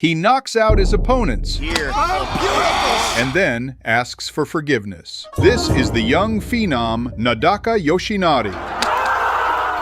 He knocks out his opponents Here. and then asks for forgiveness. This is the young Phenom, Nadaka Yoshinari.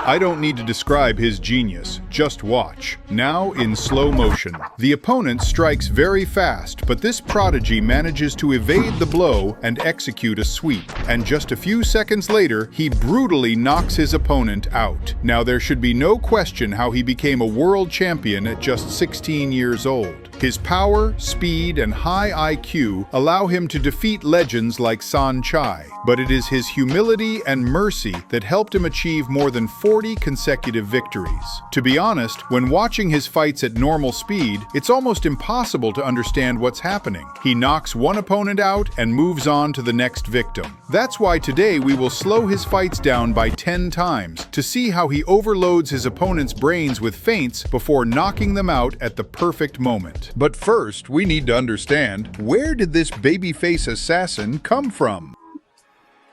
I don't need to describe his genius, just watch. Now in slow motion. The opponent strikes very fast, but this prodigy manages to evade the blow and execute a sweep. And just a few seconds later, he brutally knocks his opponent out. Now there should be no question how he became a world champion at just 16 years old. His power, speed, and high IQ allow him to defeat legends like San Chai, but it is his humility and mercy that helped him achieve more than 40 consecutive victories. To be honest, when watching his fights at normal speed, it's almost impossible to understand what's happening. He knocks one opponent out and moves on to the next victim. That's why today we will slow his fights down by 10 times to see how he overloads his opponent's brains with feints before knocking them out at the perfect moment. But first, we need to understand, where did this babyface assassin come from?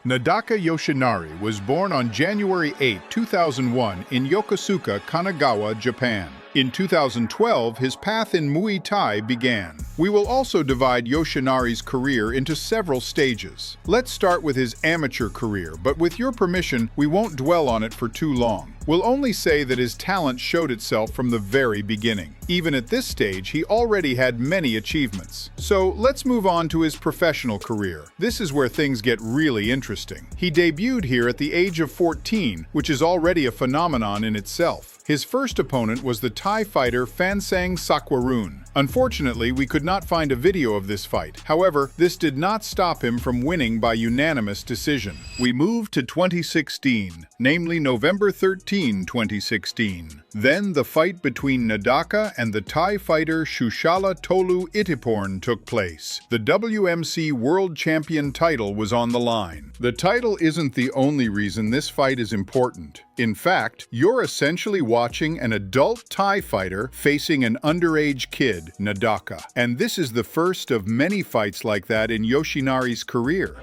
Nadaka Yoshinari was born on January 8, 2001 in Yokosuka, Kanagawa, Japan. In 2012, his path in Muay Thai began. We will also divide Yoshinari's career into several stages. Let's start with his amateur career, but with your permission, we won't dwell on it for too long. We'll only say that his talent showed itself from the very beginning. Even at this stage, he already had many achievements. So let's move on to his professional career. This is where things get really interesting. He debuted here at the age of 14, which is already a phenomenon in itself. His first opponent was the Thai fighter Fansang Sakwarun. Unfortunately, we could not find a video of this fight. However, this did not stop him from winning by unanimous decision. We moved to 2016, namely November 13, 2016. Then the fight between Nadaka and the Thai fighter Shushala Tolu Itiporn took place. The WMC World Champion title was on the line. The title isn't the only reason this fight is important. In fact, you're essentially watching an adult Thai fighter facing an underage kid, Nadaka. And this is the first of many fights like that in Yoshinari's career.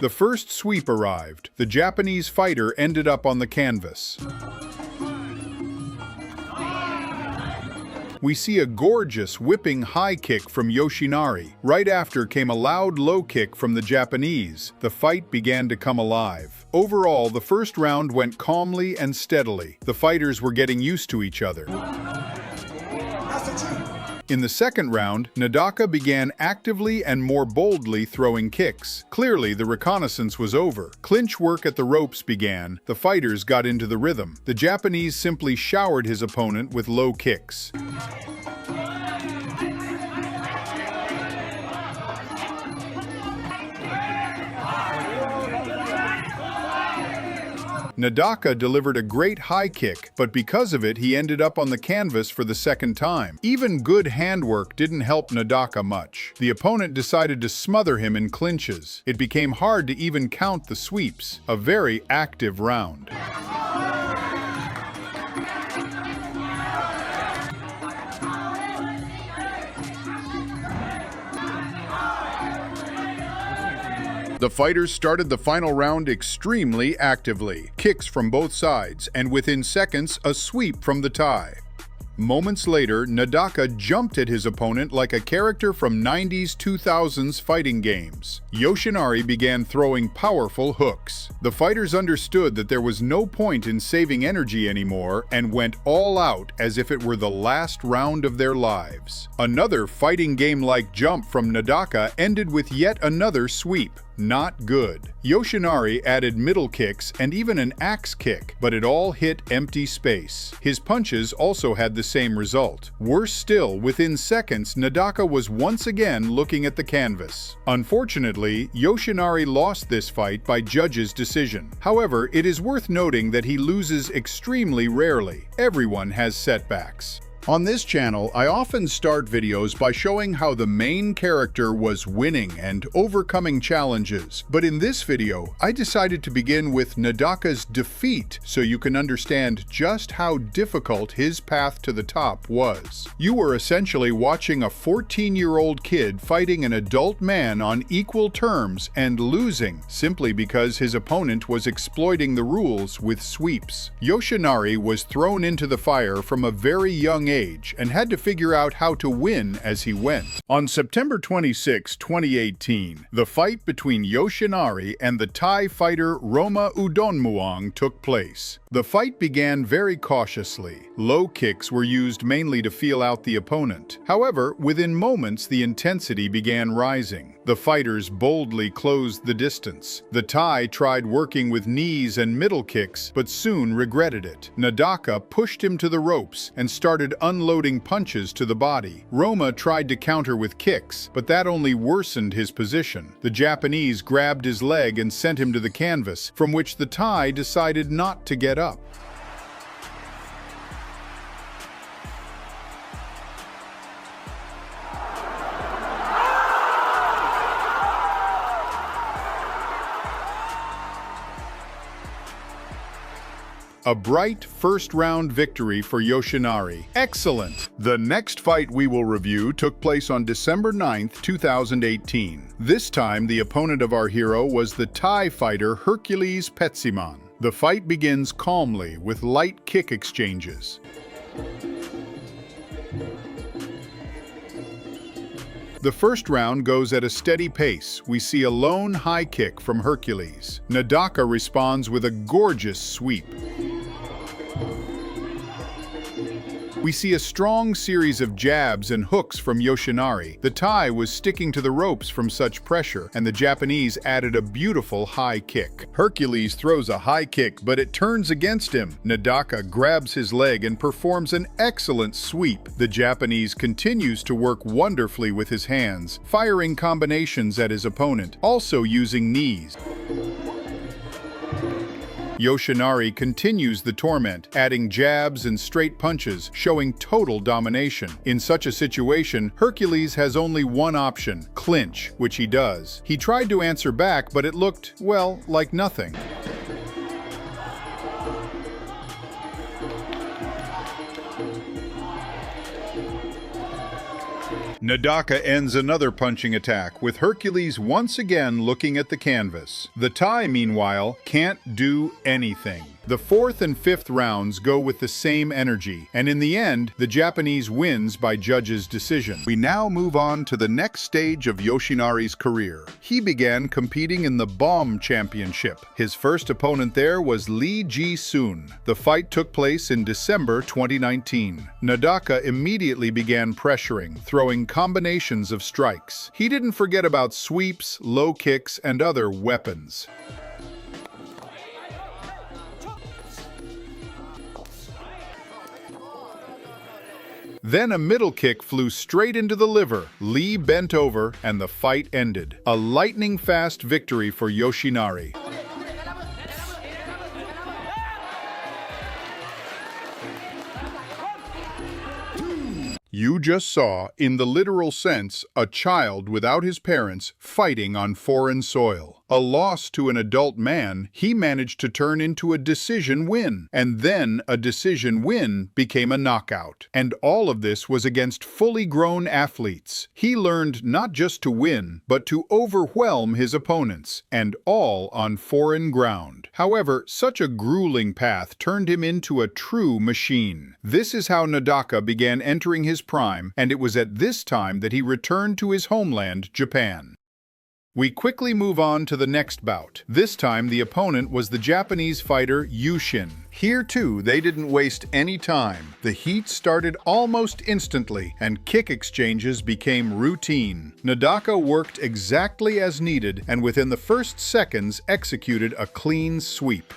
The first sweep arrived. The Japanese fighter ended up on the canvas. We see a gorgeous whipping high kick from Yoshinari. Right after came a loud low kick from the Japanese. The fight began to come alive. Overall, the first round went calmly and steadily. The fighters were getting used to each other. In the second round, Nadaka began actively and more boldly throwing kicks. Clearly, the reconnaissance was over. Clinch work at the ropes began. The fighters got into the rhythm. The Japanese simply showered his opponent with low kicks. Nadaka delivered a great high kick, but because of it, he ended up on the canvas for the second time. Even good handwork didn't help Nadaka much. The opponent decided to smother him in clinches. It became hard to even count the sweeps. A very active round. The fighters started the final round extremely actively. Kicks from both sides, and within seconds, a sweep from the Thai. Moments later, Nadaka jumped at his opponent like a character from 90s 2000s fighting games. Yoshinari began throwing powerful hooks. The fighters understood that there was no point in saving energy anymore and went all out as if it were the last round of their lives. Another fighting game-like jump from Nadaka ended with yet another sweep. Not good. Yoshinari added middle kicks and even an axe kick, but it all hit empty space. His punches also had the same result. Worse still, within seconds, Nadaka was once again looking at the canvas. Unfortunately, Yoshinari lost this fight by judges' decision. However, it is worth noting that he loses extremely rarely. Everyone has setbacks. On this channel, I often start videos by showing how the main character was winning and overcoming challenges. But in this video, I decided to begin with Nadaka's defeat so you can understand just how difficult his path to the top was. You were essentially watching a 14-year-old kid fighting an adult man on equal terms and losing simply because his opponent was exploiting the rules with sweeps. Yoshinari was thrown into the fire from a very young age and had to figure out how to win as he went. On September 26, 2018, the fight between Yoshinari and the Thai fighter Roma Udonmuang took place. The fight began very cautiously. Low kicks were used mainly to feel out the opponent. However, within moments the intensity began rising. The fighters boldly closed the distance. The Thai tried working with knees and middle kicks, but soon regretted it. Nadaka pushed him to the ropes and started unloading punches to the body. Roma tried to counter with kicks, but that only worsened his position. The Japanese grabbed his leg and sent him to the canvas, from which the Thai decided not to get up. A bright first-round victory for Yoshinari. Excellent! The next fight we will review took place on December 9, 2018. This time, the opponent of our hero was the Thai fighter Hercules Petsiman. The fight begins calmly with light kick exchanges. The first round goes at a steady pace. We see a lone high kick from Hercules. Nadaka responds with a gorgeous sweep. We see a strong series of jabs and hooks from Yoshinari. The Thai was sticking to the ropes from such pressure, and the Japanese added a beautiful high kick. Hercules throws a high kick, but it turns against him. Nadaka grabs his leg and performs an excellent sweep. The Japanese continues to work wonderfully with his hands, firing combinations at his opponent, also using knees. Yoshinari continues the torment, adding jabs and straight punches, showing total domination. In such a situation, Hercules has only one option: clinch, which he does. He tried to answer back, but it looked, well, like nothing. Nadaka ends another punching attack, with Hercules once again looking at the canvas. The Thai, meanwhile, can't do anything. The fourth and fifth rounds go with the same energy, and in the end, the Japanese wins by judges' decision. We now move on to the next stage of Yoshinari's career. He began competing in the Bomb Championship. His first opponent there was Lee Ji-soon. The fight took place in December 2019. Nadaka immediately began pressuring, throwing combinations of strikes. He didn't forget about sweeps, low kicks, and other weapons. Then a middle kick flew straight into the liver. Lee bent over, and the fight ended. A lightning-fast victory for Yoshinari. You just saw, in the literal sense, a child without his parents fighting on foreign soil. A loss to an adult man, he managed to turn into a decision win. And then a decision win became a knockout. And all of this was against fully grown athletes. He learned not just to win, but to overwhelm his opponents, and all on foreign ground. However, such a grueling path turned him into a true machine. This is how Nadaka began entering his prime, and it was at this time that he returned to his homeland, Japan. We quickly move on to the next bout. This time, the opponent was the Japanese fighter Yushin. Here too, they didn't waste any time. The heat started almost instantly, and kick exchanges became routine. Nadaka worked exactly as needed, and within the first seconds executed a clean sweep.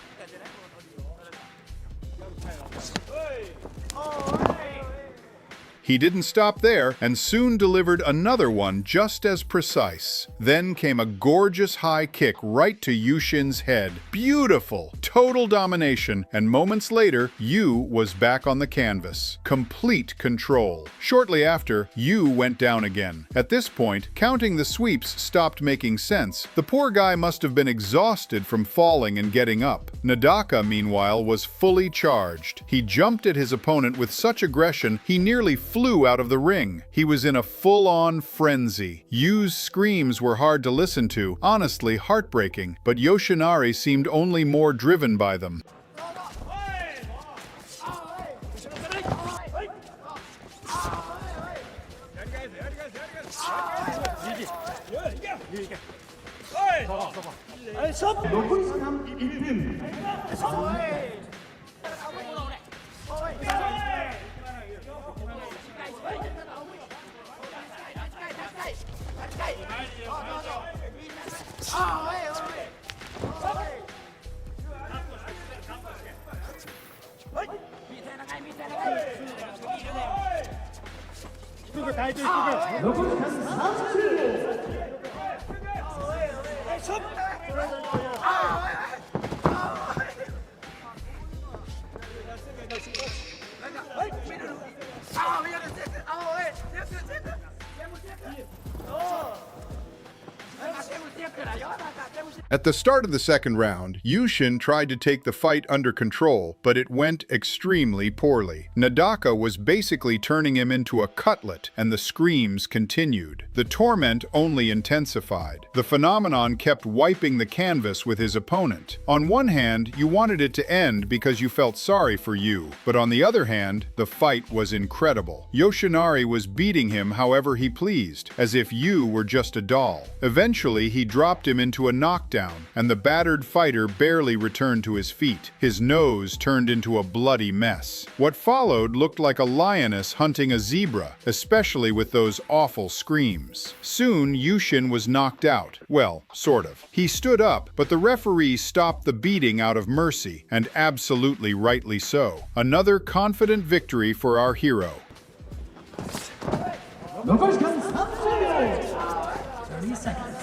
He didn't stop there and soon delivered another one just as precise. Then came a gorgeous high kick right to Yushin's head. Beautiful! Total domination, and moments later, Yu was back on the canvas. Complete control. Shortly after, Yu went down again. At this point, counting the sweeps stopped making sense. The poor guy must have been exhausted from falling and getting up. Nadaka, meanwhile, was fully charged. He jumped at his opponent with such aggression, he nearly flew out of the ring. He was in a full-on frenzy. Yu's screams were hard to listen to, honestly heartbreaking, but Yoshinari seemed only more driven by them. At the start of the second round, Yushin tried to take the fight under control, but it went extremely poorly. Nadaka was basically turning him into a cutlet, and the screams continued. The torment only intensified. The phenomenon kept wiping the canvas with his opponent. On one hand, you wanted it to end because you felt sorry for Yu, but on the other hand, the fight was incredible. Yoshinari was beating him however he pleased, as if Yu were just a doll. Eventually, he dropped him into a knockdown, and the battered fighter barely returned to his feet. His nose turned into a bloody mess. What followed looked like a lioness hunting a zebra, especially with those awful screams. Soon, Yushin was knocked out. Well, sort of. He stood up, but the referee stopped the beating out of mercy, and absolutely rightly so. Another confident victory for our hero. 30 seconds.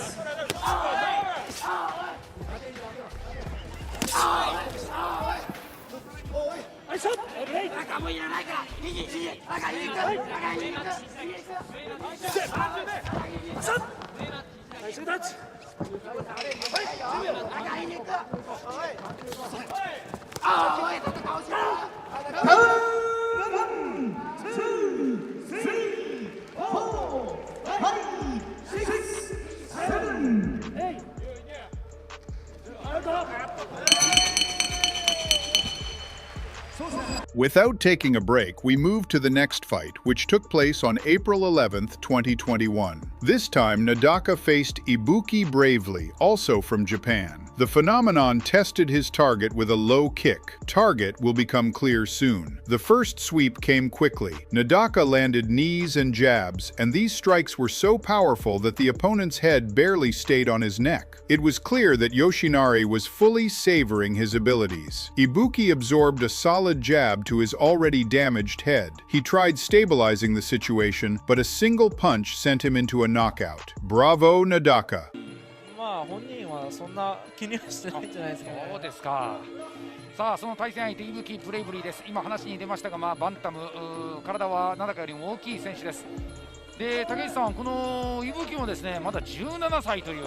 Without taking a break, we moved to the next fight, which took place on April 11th, 2021. This time, Nadaka faced Ibuki Bravely, also from Japan. The phenomenon tested his target with a low kick. Target will become clear soon. The first sweep came quickly. Nadaka landed knees and jabs, and these strikes were so powerful that the opponent's head barely stayed on his neck. It was clear that Yoshinari was fully savoring his abilities. Ibuki absorbed a solid jab to his already damaged head. He tried stabilizing the situation, but a single punch sent him into a knockout. Bravo, Nadaka. 本人はそんな気にはしてないんじゃないですかね。そうですか。さあその対戦相手イブキブレイブリーです。今話に出ましたが、バンタム体はなんだかよりも大きい選手です。で竹内さん、このイブキもですねまだ17歳という。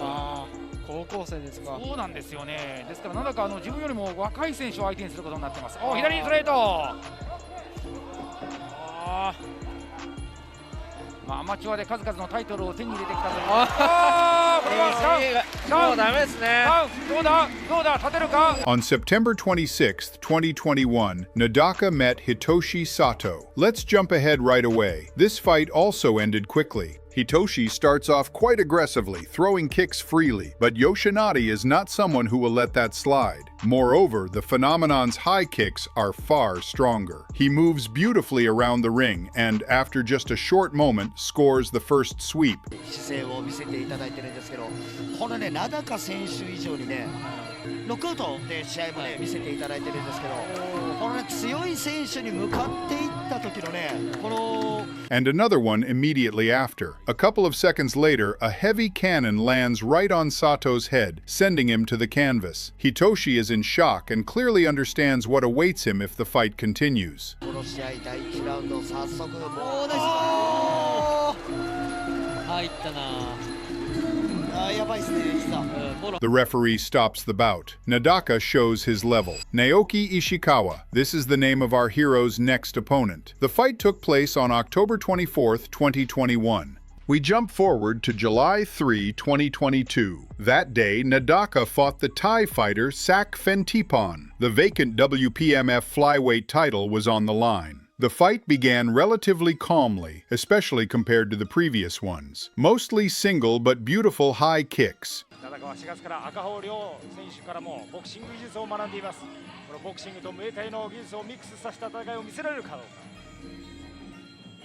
高校生ですか。そうなんですよね。ですからなんだか自分よりも若い選手を相手にすることになっています。左にストレート。アマチュアで数々のタイトルを手に入れてきたという。これはもうダメですね。どうだ立てるか。 On September 26th, 2021, Nadaka met Hitoshi Sato. Let's jump ahead right away. This fight also ended quickly. Hitoshi starts off quite aggressively, throwing kicks freely, but Yoshinari is not someone who will let that slide. Moreover, the phenomenon's high kicks are far stronger. He moves beautifully around the ring and, after just a short moment, scores the first sweep. 姿勢を見せていただいてるんですけど、このね、名高選手以上にね、ノックアウトで試合もね、見せていただいてるんですけど、このね、強い選手に向かっていった時のね、この and another one immediately after. A couple of seconds later, a heavy cannon lands right on Sato's head, sending him to the canvas. Hitoshi is in shock and clearly understands what awaits him if the fight continues. この試合第1ラウンド早速もう入ったな。やばいですね、膝。The referee stops the bout. Nadaka shows his level. Naoki Ishikawa. This is the name of our hero's next opponent. The fight took place on October 24th, 2021. We jump forward to July 3, 2022. That day, Nadaka fought the Thai fighter Sak Phentipon. The vacant WPMF flyweight title was on the line. The fight began relatively calmly, especially compared to the previous ones. Mostly single but beautiful high kicks. 名高は4月から赤穂亮選手からもボクシング技術を学んでいます。このボクシングとムエタイの技術をミックスさせた戦いを見せられるかどうか。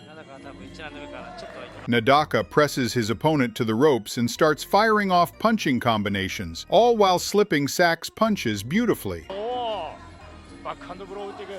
名高は多分一覧の上からちょっと。Nadaka presses his opponent to the ropes and starts firing off punching combinations, all while slipping Sak's punches beautifully. バックハンドブローを打っていく。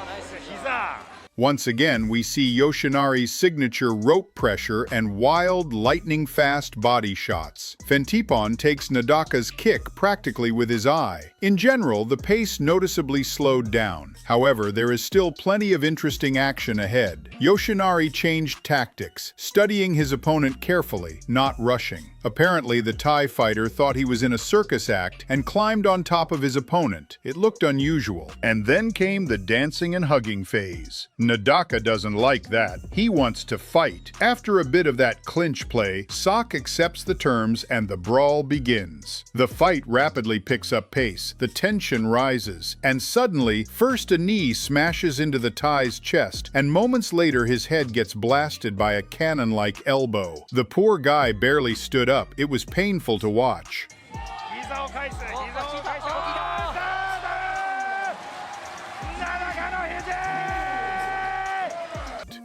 ナイス膝。 Once again, we see Yoshinari's signature rope pressure and wild, lightning-fast body shots. Phentipon takes Nadaka's kick practically with his eye. In general, the pace noticeably slowed down. However, there is still plenty of interesting action ahead. Yoshinari changed tactics, studying his opponent carefully, not rushing. Apparently, the Thai fighter thought he was in a circus act and climbed on top of his opponent. It looked unusual. And then came the dancing and hugging phase. Nadaka doesn't like that. He wants to fight. After a bit of that clinch play, Sak accepts the terms and the brawl begins. The fight rapidly picks up pace, the tension rises, and suddenly, first a knee smashes into the Thai's chest, and moments later his head gets blasted by a cannon-like elbow. The poor guy barely stood up. It was painful to watch.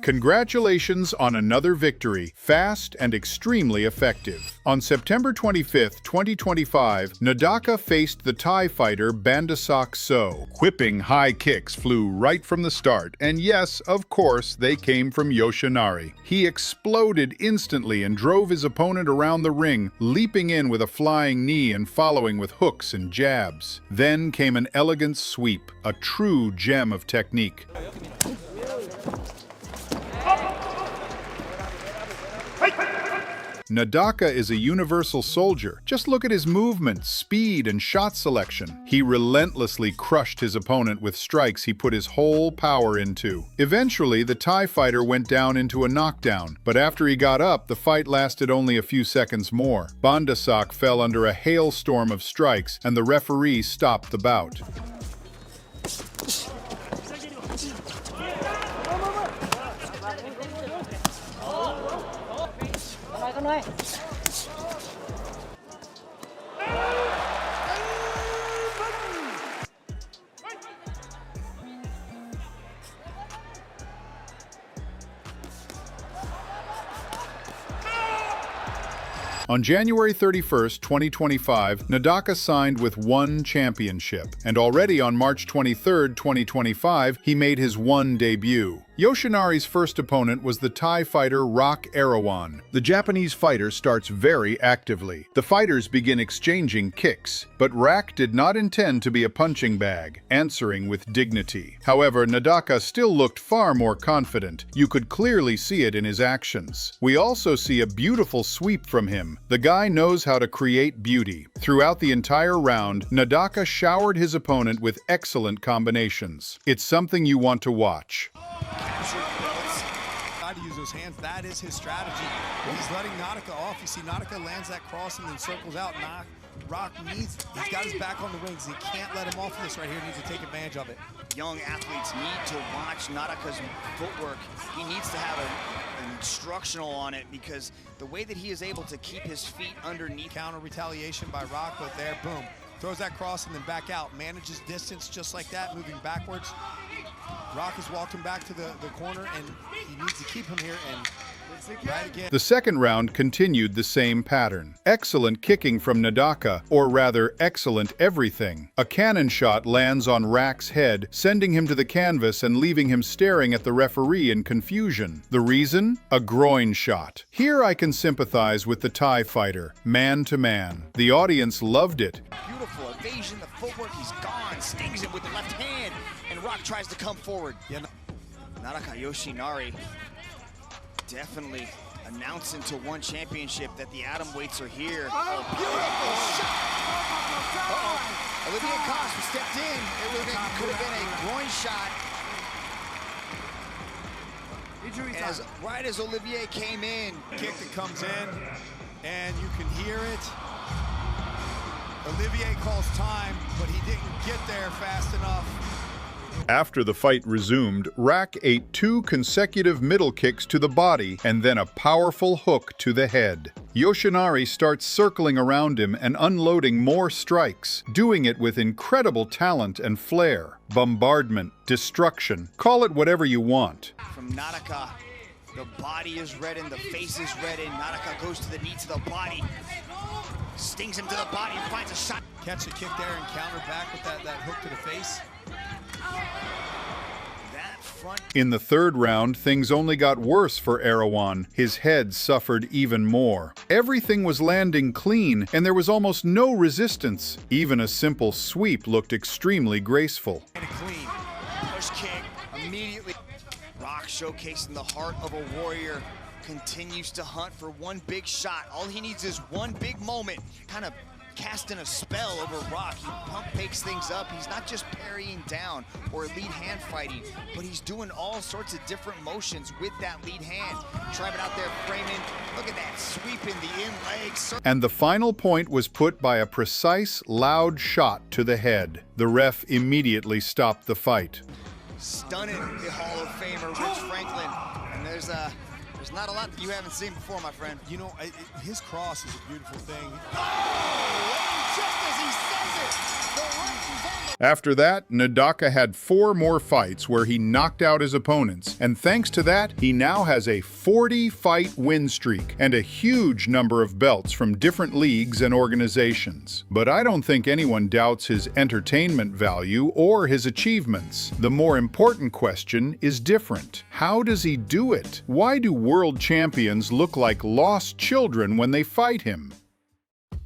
Congratulations on another victory, fast and extremely effective. On September 25, 2025, Nadaka faced the Thai fighter Bandasak So. Whipping high kicks flew right from the start, and yes, of course, they came from Yoshinari. He exploded instantly and drove his opponent around the ring, leaping in with a flying knee and following with hooks and jabs. Then came an elegant sweep, a true gem of technique. Nadaka is a universal soldier. Just look at his movement, speed, and shot selection. He relentlessly crushed his opponent with strikes he put his whole power into. Eventually, the Thai fighter went down into a knockdown, but after he got up, the fight lasted only a few seconds more. Bandasak fell under a hailstorm of strikes, and the referee stopped the bout. On January 31st, 2025, Nadaka signed with ONE Championship, and already on March 23rd, 2025, he made his ONE debut. Yoshinari's first opponent was the Thai fighter Rock Erawan. The Japanese fighter starts very actively. The fighters begin exchanging kicks, but Rock did not intend to be a punching bag, answering with dignity. However, Nadaka still looked far more confident. You could clearly see it in his actions. We also see a beautiful sweep from him. The guy knows how to create beauty. Throughout the entire round, Nadaka showered his opponent with excellent combinations. It's something you want to watch. To use those hands, that is his strategy. He's letting Nadaka off. You see Nadaka lands that cross and then circles out. Rock he's got his back on the rings. He can't let him off of this right here. He needs to take advantage of it. Young athletes need to watch Nadaka's footwork. He needs to have an instructional on it because the way that he is able to keep his feet underneath. Counter retaliation by Rock, but there, boom. Throws that cross and then back out. Manages distance just like that, moving backwards. Rock has walked him back to the corner, and he needs to keep him here. And Right again. The second round continued the same pattern. Excellent kicking from Nadaka, or rather, excellent everything. A cannon shot lands on Rack's head, sending him to the canvas and leaving him staring at the referee in confusion. The reason? A groin shot. Here I can sympathize with the Thai fighter, man to man. The audience loved it. Beautiful evasion, the footwork, he's gone, stings him with the left hand, and Rock tries to come forward. Yeah, Nadaka Yoshinari definitely announcing to one championship that the atom weights are here. Oh, beautiful shot! Uh-oh. Olivier Coste stepped in. It could have been a groin shot. Right as Olivier came in. Kick that comes in, and you can hear it. Olivier calls time, but he didn't get there fast enough. After the fight resumed, Rack ate 2 consecutive middle kicks to the body and then a powerful hook to the head. Yoshinari starts circling around him and unloading more strikes, doing it with incredible talent and flair. Bombardment, destruction, call it whatever you want. From Nadaka, the body is reddened, the face is reddened. Nadaka goes to the knee to the body, stings him to the body and finds a shot. Catch a kick there and counter back with that hook to the face. In the third round, things only got worse for Erawan. His head suffered even more. Everything was landing clean, and there was almost no resistance. Even a simple sweep looked extremely graceful. And a clean push kick immediately. Rock showcasing the heart of a warrior. Continues to hunt for one big shot. All he needs is one big moment. Kind of casting a spell over Rock. He pump fakes things up. He's not just parrying down or lead hand fighting, but he's doing all sorts of different motions with that lead hand. Trying it out there, framing. Look at that, sweeping the in leg. And the final point was put by a precise, loud shot to the head. The ref immediately stopped the fight. Stunning the Hall of Famer, Rich Franklin. And there's not a lot that you haven't seen before, my friend. You know, his cross is a beautiful thing. Oh, just as he says it, the right is on the... After that, Nadaka had 4 more fights where he knocked out his opponents, and thanks to that, he now has a 40-fight win streak and a huge number of belts from different leagues and organizations. But I don't think anyone doubts his entertainment value or his achievements. The more important question is different. How does he do it? Why do world champions look like lost children when they fight him?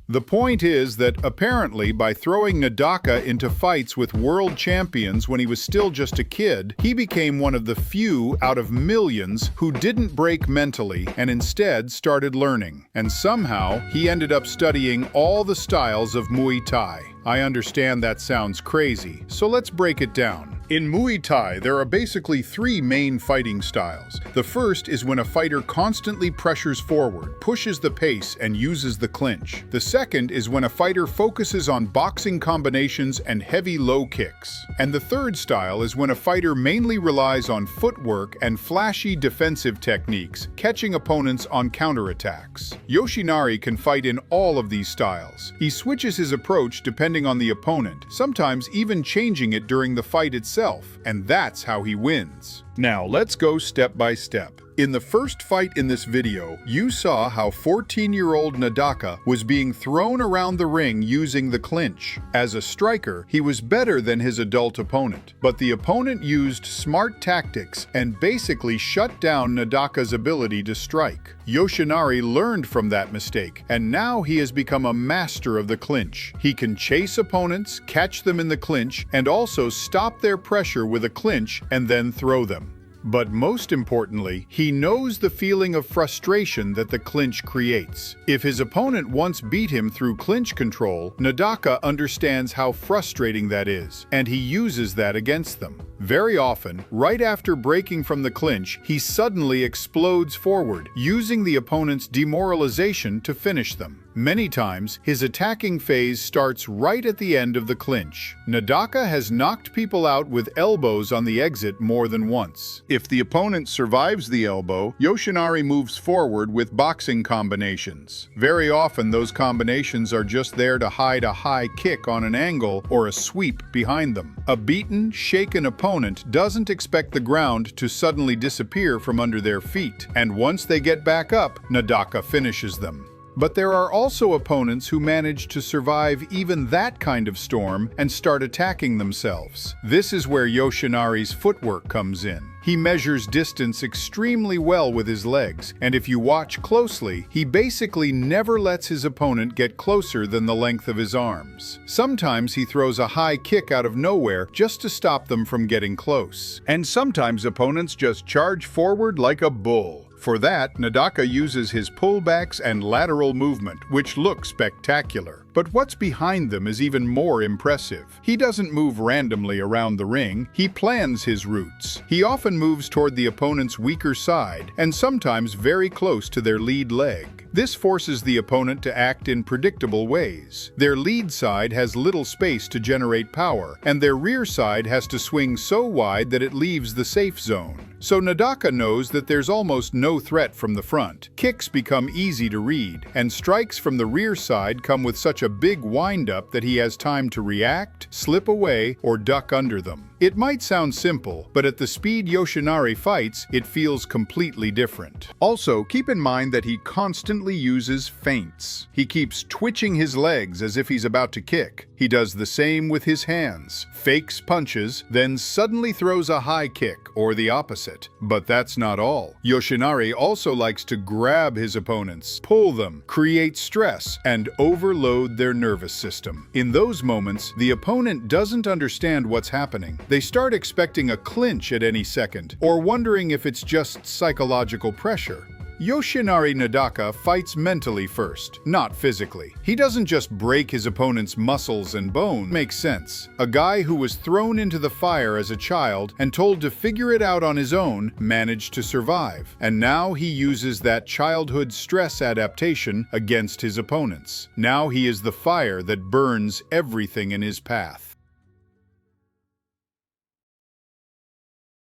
The point is that apparently by throwing Nadaka into fights with world champions when he was still just a kid, he became one of the few out of millions who didn't break mentally and instead started learning. And somehow, he ended up studying all the styles of Muay Thai. I understand that sounds crazy, so let's break it down. In Muay Thai, there are basically 3 main fighting styles. The first is when a fighter constantly pressures forward, pushes the pace, and uses the clinch. The second is when a fighter focuses on boxing combinations and heavy low kicks. And the third style is when a fighter mainly relies on footwork and flashy defensive techniques, catching opponents on counterattacks. Yoshinari can fight in all of these styles. He switches his approach depending on the opponent, sometimes even changing it during the fight itself. And that's how he wins. Now let's go step by step. In the first fight in this video, you saw how 14-year-old Nadaka was being thrown around the ring using the clinch. As a striker, he was better than his adult opponent, but the opponent used smart tactics and basically shut down Nadaka's ability to strike. Yoshinari learned from that mistake, and now he has become a master of the clinch. He can chase opponents, catch them in the clinch, and also stop their pressure with a clinch and then throw them. But most importantly, he knows the feeling of frustration that the clinch creates. If his opponent once beat him through clinch control, Nadaka understands how frustrating that is, and he uses that against them. Very often, right after breaking from the clinch, he suddenly explodes forward, using the opponent's demoralization to finish them. Many times, his attacking phase starts right at the end of the clinch. Nadaka has knocked people out with elbows on the exit more than once. If the opponent survives the elbow, Yoshinari moves forward with boxing combinations. Very often, those combinations are just there to hide a high kick on an angle or a sweep behind them. A beaten, shaken opponent opponent doesn't expect the ground to suddenly disappear from under their feet, and once they get back up, Nadaka finishes them. But there are also opponents who manage to survive even that kind of storm and start attacking themselves. This is where Yoshinari's footwork comes in. He measures distance extremely well with his legs, and if you watch closely, he basically never lets his opponent get closer than the length of his arms. Sometimes he throws a high kick out of nowhere just to stop them from getting close. And sometimes opponents just charge forward like a bull. For that, Nadaka uses his pullbacks and lateral movement, which look spectacular. But what's behind them is even more impressive. He doesn't move randomly around the ring, he plans his routes. He often moves toward the opponent's weaker side, and sometimes very close to their lead leg. This forces the opponent to act in predictable ways. Their lead side has little space to generate power, and their rear side has to swing so wide that it leaves the safe zone. So Nadaka knows that there's almost no threat from the front. Kicks become easy to read, and strikes from the rear side come with such a big wind-up that he has time to react, slip away, or duck under them. It might sound simple, but at the speed Yoshinari fights, it feels completely different. Also, keep in mind that he constantly uses feints. He keeps twitching his legs as if he's about to kick. He does the same with his hands, fakes punches, then suddenly throws a high kick, or the opposite. But that's not all. Yoshinari also likes to grab his opponents, pull them, create stress, and overload their nervous system. In those moments, the opponent doesn't understand what's happening. They start expecting a clinch at any second, or wondering if it's just psychological pressure. Yoshinari Nadaka fights mentally first, not physically. He doesn't just break his opponent's muscles and bones. Makes sense. A guy who was thrown into the fire as a child and told to figure it out on his own managed to survive. And now he uses that childhood stress adaptation against his opponents. Now he is the fire that burns everything in his path.